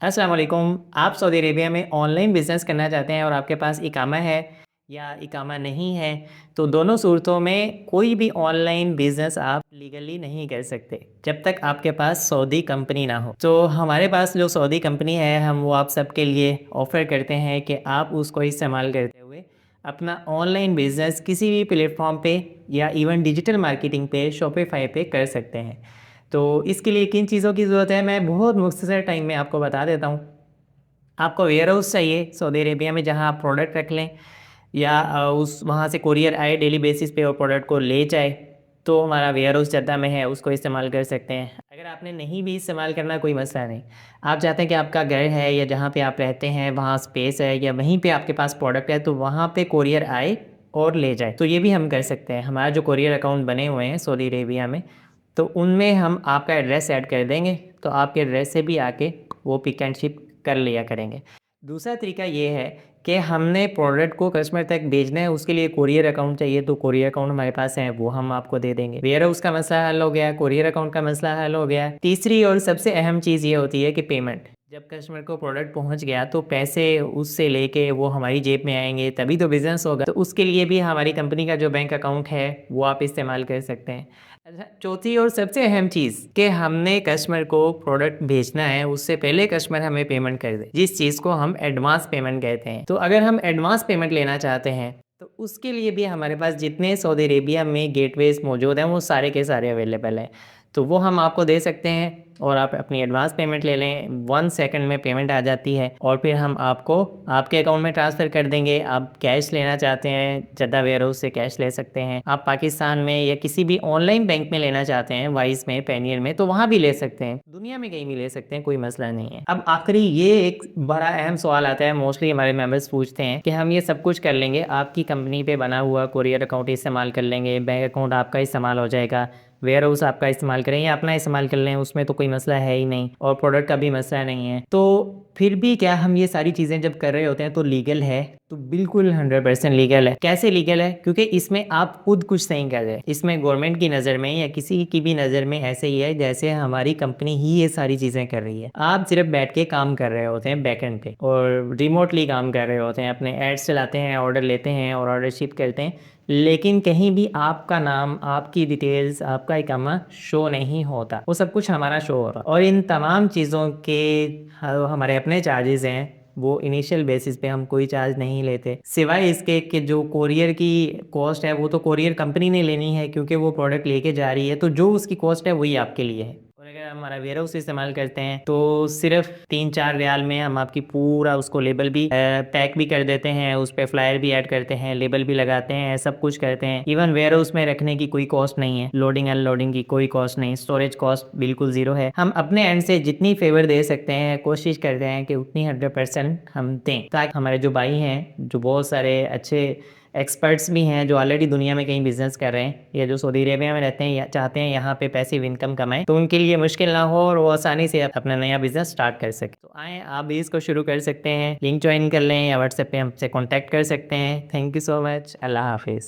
अस्सलाम वालेकुम। आप सऊदी अरेबिया में ऑनलाइन बिज़नेस करना चाहते हैं और आपके पास इकामा है या इकामा नहीं है, तो दोनों सूरतों में कोई भी ऑनलाइन बिज़नेस आप लीगली नहीं कर सकते जब तक आपके पास सऊदी कंपनी ना हो। तो हमारे पास जो सऊदी कंपनी है, हम वो आप सबके लिए ऑफ़र करते हैं कि आप उसको इस्तेमाल करते हुए अपना ऑनलाइन बिज़नेस किसी भी प्लेटफॉर्म पे या इवन डिजिटल मार्केटिंग पे, शॉपिफाई पे कर सकते हैं। तो इसके लिए किन चीज़ों की ज़रूरत है, मैं बहुत मुख्तसर टाइम में आपको बता देता हूँ। आपको वेयर हाउस चाहिए सऊदी अरेबिया में, जहाँ आप प्रोडक्ट रख लें या उस वहाँ से कुरियर आए डेली बेसिस पे और प्रोडक्ट को ले जाए। तो हमारा वेयर हाउस जद्दा में है, उसको इस्तेमाल कर सकते हैं। अगर आपने नहीं भी इस्तेमाल करना, कोई मसला नहीं। आप चाहते हैं कि आपका घर है या जहाँ पे आप रहते हैं वहाँ स्पेस है या वहीं पे आपके पास प्रोडक्ट है, तो वहाँ पे कुरियर आए और ले जाए, तो ये भी हम कर सकते हैं। हमारा जो कुरियर अकाउंट बने हुए हैं सऊदी अरेबिया में, तो उनमें हम आपका एड्रेस ऐड कर देंगे, तो आपके एड्रेस से भी आके वो पिक एंड शिप कर लिया करेंगे। दूसरा तरीका ये है कि हमने प्रोडक्ट को कस्टमर तक भेजना है, उसके लिए कोरियर अकाउंट चाहिए, तो कोरियर अकाउंट हमारे पास है, वो हम आपको दे देंगे। वेयर हाउस का मसला हल हो गया, कोरियर अकाउंट का मसला हल हो गया। तीसरी और सबसे अहम चीज़ ये होती है कि पेमेंट। जब कस्टमर को प्रोडक्ट पहुंच गया तो पैसे उससे लेके वो हमारी जेब में आएंगे, तभी तो बिजनेस होगा। तो उसके लिए भी हमारी कंपनी का जो बैंक अकाउंट है वो आप इस्तेमाल कर सकते हैं। अच्छा, चौथी और सबसे अहम चीज़ कि हमने कस्टमर को प्रोडक्ट भेजना है, उससे पहले कस्टमर हमें पेमेंट कर दे, जिस चीज़ को हम एडवांस पेमेंट कहते हैं। तो अगर हम एडवांस पेमेंट लेना चाहते हैं तो उसके लिए भी हमारे पास जितने सऊदी अरेबिया में गेटवेज मौजूद हैं वो सारे के सारे अवेलेबल हैं। तो वो हम आपको दे सकते हैं और आप अपनी एडवांस पेमेंट ले लें, 1 सेकंड में पेमेंट आ जाती है और फिर हम आपको आपके अकाउंट में ट्रांसफ़र कर देंगे। आप कैश लेना चाहते हैं, जद्दा वेयर हाउस से कैश ले सकते हैं। आप पाकिस्तान में या किसी भी ऑनलाइन बैंक में लेना चाहते हैं, वाइज में, पेनियर में, तो वहाँ भी ले सकते हैं। दुनिया में कहीं भी ले सकते हैं, कोई मसला नहीं है। अब आखिरी ये एक बड़ा अहम सवाल आता है, मोस्टली हमारे मेंबर्स पूछते हैं कि हम ये सब कुछ कर लेंगे, आपकी कंपनी पे बना हुआ कुरियर अकाउंट इस्तेमाल कर लेंगे, बैंक अकाउंट आपका इस्तेमाल हो जाएगा, वेयर हाउस आपका इस्तेमाल करें या अपना इस्तेमाल कर लें, उसमें तो कोई मसला है ही नहीं और प्रोडक्ट का भी मसला नहीं है। तो फिर भी क्या हम ये सारी चीज़ें जब कर रहे होते हैं तो लीगल है? तो बिल्कुल 100% लीगल है। कैसे लीगल है? क्योंकि इसमें आप खुद कुछ नहीं कर रहे, इसमें गवर्नमेंट की नज़र में या किसी की भी नज़र में ऐसे ही है जैसे हमारी कंपनी ही ये सारी चीज़ें कर रही है। आप सिर्फ बैठ के काम कर रहे होते हैं बैक एंड पे और रिमोटली काम कर रहे होते हैं, अपने एड्स चलाते हैं, ऑर्डर लेते हैं और ऑर्डर शिप करते हैं, लेकिन कहीं भी आपका नाम, आपकी डिटेल्स, आपका इकामा शो नहीं होता। वो सब कुछ हमारा शो हो रहा है और इन तमाम चीज़ों के हमारे अपने चार्जेस हैं। वो इनिशियल बेसिस पे हम कोई चार्ज नहीं लेते, सिवाय इसके कि जो कोरियर की कॉस्ट है वो तो कोरियर कंपनी ने लेनी है क्योंकि वो प्रोडक्ट लेके जा रही है, तो जो उसकी कॉस्ट है वही आपके लिए है। और अगर हमारा वेयर हाउस इस्तेमाल करते हैं तो सिर्फ 3-4 रियाल में हम आपकी पूरा उसको लेबल भी पैक भी कर देते हैं, उस पर फ्लायर भी ऐड करते हैं, लेबल भी लगाते हैं, सब कुछ करते हैं। इवन वेयर हाउस में रखने की कोई कॉस्ट नहीं है, लोडिंग अनलोडिंग की कोई कॉस्ट नहीं, स्टोरेज कॉस्ट बिल्कुल ज़ीरो है। हम अपने एंड से जितनी फेवर दे सकते हैं कोशिश करते हैं कि उतनी 100% हम दें, ताकि हमारे जो भाई हैं, जो बहुत सारे अच्छे एक्सपर्ट्स भी हैं, जो ऑलरेडी दुनिया में कहीं बिजनेस कर रहे हैं या जो सऊदी अरेबिया में रहते हैं या चाहते हैं यहाँ पे पैसिव इनकम कमाएं, तो उनके लिए मुश्किल ना हो और वो आसानी से अपना नया बिजनेस स्टार्ट कर सके। तो आए, आप भी इसको शुरू कर सकते हैं, लिंक ज्वाइन कर लें या व्हाट्सएप पे हमसे कॉन्टैक्ट कर सकते हैं। Thank you so much. Allah हाफिज़।